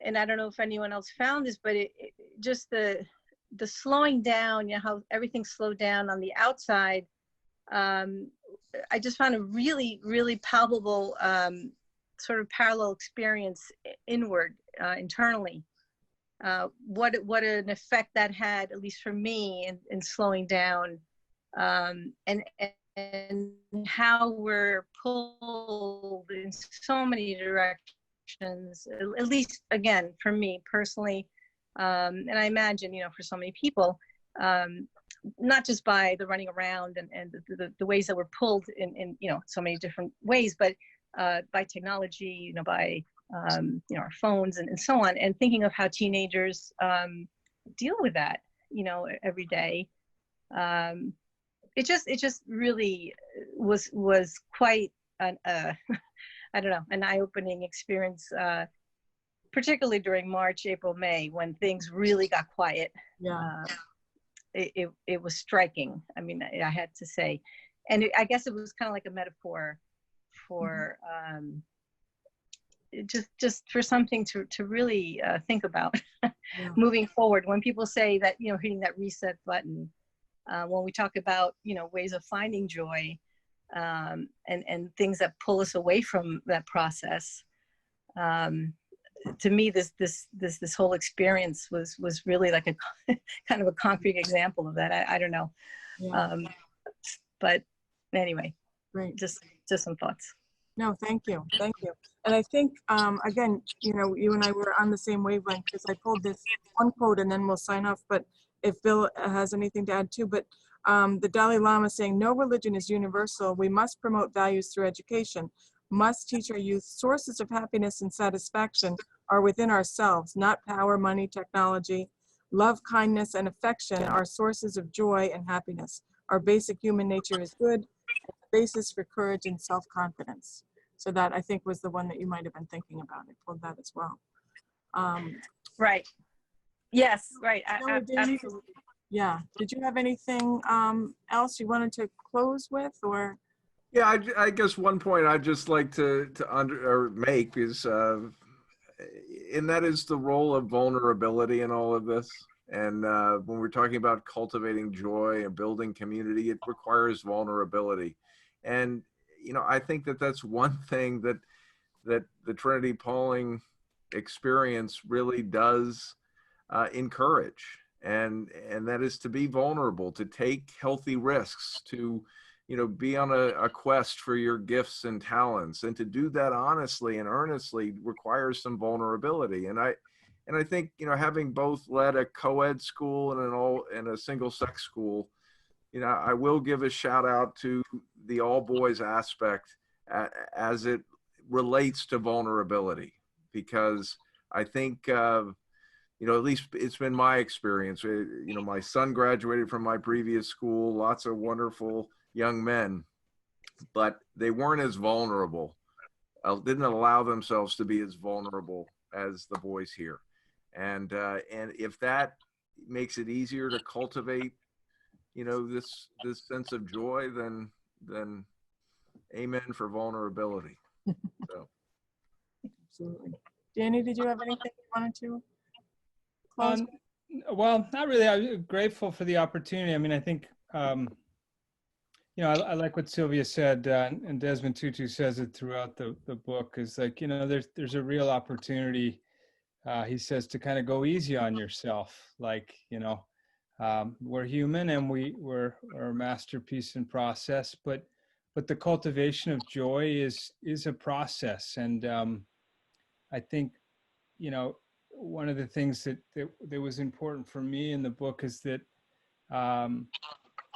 I don't know if anyone else found this, but just the slowing down, how everything slowed down on the outside. I just found a really, really palpable sort of parallel experience inward, internally. What an effect that had, at least for me, in slowing down, and how we're pulled in so many directions, at least again for me personally, and I imagine, you know, for so many people, not just by the running around and the ways that we're pulled in, you know, so many different ways, but by technology, you know, by you know, our phones and so on, and thinking of how teenagers deal with that, you know, every day. It just really was quite an I don't know, an eye-opening experience, particularly during March, April, May, when things really got quiet. Yeah. It was striking. I mean, I had to say, and I guess it was kind of like a metaphor for just for something to really think about moving forward. When people say that, you know, hitting that reset button, when we talk about, you know, ways of finding joy, and things that pull us away from that process, to me, this whole experience was really like a kind of a concrete example of that. I don't know, but anyway, Great. just some thoughts. No, thank you. Thank you. And I think, again, you know, you and I were on the same wavelength, because I pulled this one quote and then we'll sign off. But if Bill has anything to add too, but the Dalai Lama saying, no religion is universal. We must promote values through education, must teach our youth sources of happiness and satisfaction are within ourselves, not power, money, technology. Love, kindness, and affection are sources of joy and happiness. Our basic human nature is good, basis for courage and self-confidence. So that, I think, was the one that you might have been thinking about. I pulled that as well. Right. Yes, right. Absolutely. Yeah. Did you have anything else you wanted to close with, or? Yeah, I guess one point I'd just like to make is, and that is the role of vulnerability in all of this. And when we're talking about cultivating joy and building community, it requires vulnerability. And, you know, I think that that's one thing that the Trinity-Pawling experience really does encourage. And that is to be vulnerable, to take healthy risks, to, you know, be on a quest for your gifts and talents, and to do that honestly and earnestly requires some vulnerability. And I think, you know, having both led a co-ed school and a single-sex school, you know, I will give a shout out to the all-boys aspect as it relates to vulnerability, because I think, you know, at least it's been my experience. You know, my son graduated from my previous school, lots of wonderful young men, but they weren't as vulnerable, didn't allow themselves to be as vulnerable as the boys here. And if that makes it easier to cultivate, you know, this sense of joy, then amen for vulnerability. So. Absolutely. Danny, did you have anything you wanted to close? Well, not really. I'm grateful for the opportunity. I mean, I think, you know, I like what Sylvia said, and Desmond Tutu says it throughout the book, is like, you know, there's a real opportunity, he says, to kind of go easy on yourself. Like, you know, we're human and we're a masterpiece in process, but the cultivation of joy is a process. And I think, you know, one of the things that was important for me in the book is that,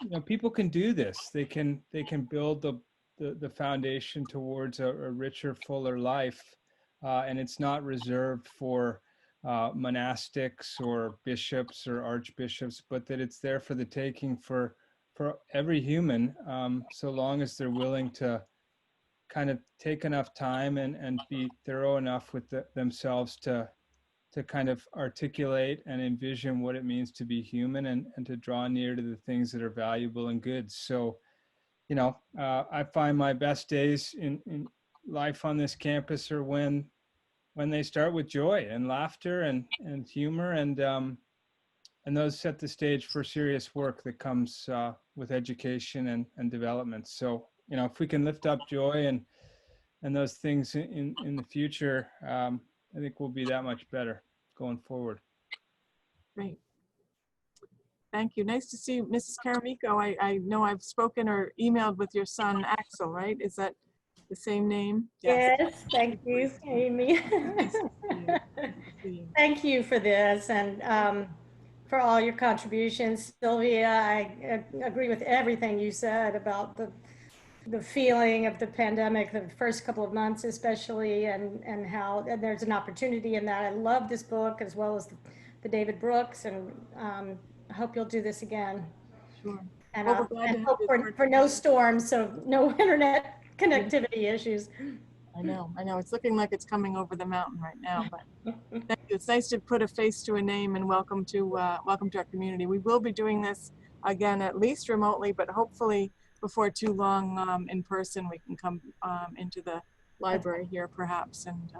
you know, people can do this. They can build the foundation towards a richer, fuller life, and it's not reserved for monastics or bishops or archbishops, but that it's there for the taking for every human, so long as they're willing to kind of take enough time and be thorough enough with themselves to kind of articulate and envision what it means to be human, and to draw near to the things that are valuable and good. So, you know, I find my best days in life on this campus are when they start with joy and laughter and humor, and those set the stage for serious work that comes with education and development. So, you know, if we can lift up joy those things in the future, I think we'll be that much better going forward. Great. Thank you. Nice to see you, Mrs. Caramico. I know I've spoken or emailed with your son, Axel, right? Is that the same name? Yes, thank you, Amy. Nice to see you. Nice to see you. Thank you for this and for all your contributions. Sylvia, I agree with everything you said about the feeling of the pandemic, the first couple of months especially, and how there's an opportunity in that. I love this book as well as the David Brooks, and I hope you'll do this again. Sure. And, Well, we're glad to have hope you for no storms, so no internet connectivity issues. I know. It's looking like it's coming over the mountain right now, but thank you. It's nice to put a face to a name, and welcome to our community. We will be doing this again, at least remotely, but hopefully before too long in person, we can come into the library here perhaps, and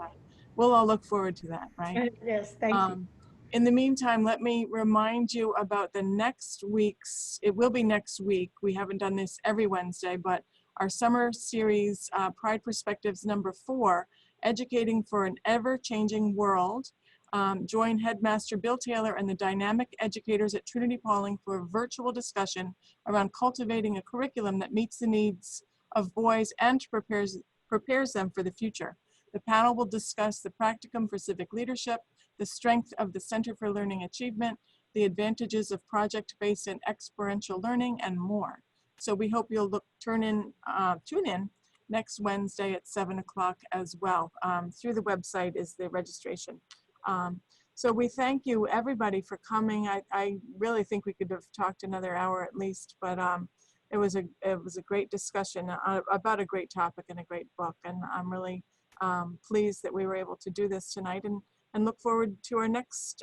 we'll all look forward to that, right? Yes, thank you. In the meantime, let me remind you about the next week's, it will be next week. We haven't done this every Wednesday, but our summer series, Pride Perspectives #4, Educating for an Ever-Changing World. Join Headmaster Bill Taylor and the dynamic educators at Trinity-Pawling for a virtual discussion around cultivating a curriculum that meets the needs of boys and prepares them for the future. The panel will discuss the practicum for civic leadership, the strength of the Center for Learning Achievement, the advantages of project-based and experiential learning, and more. So we hope you'll tune in next Wednesday at 7 o'clock as well. Through the website is the registration. So we thank you everybody for coming. I really think we could have talked another hour at least, but it was a great discussion about a great topic and a great book. And I'm really pleased that we were able to do this tonight, and look forward to our next,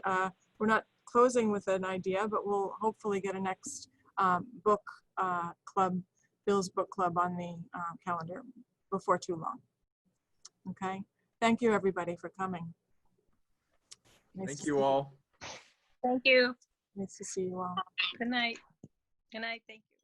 we're not closing with an idea, but we'll hopefully get a next book club, Bill's Book Club on the calendar before too long. Okay, thank you everybody for coming. Thank you all. Thank you. Nice to see you all. Good night. Good night. Thank you.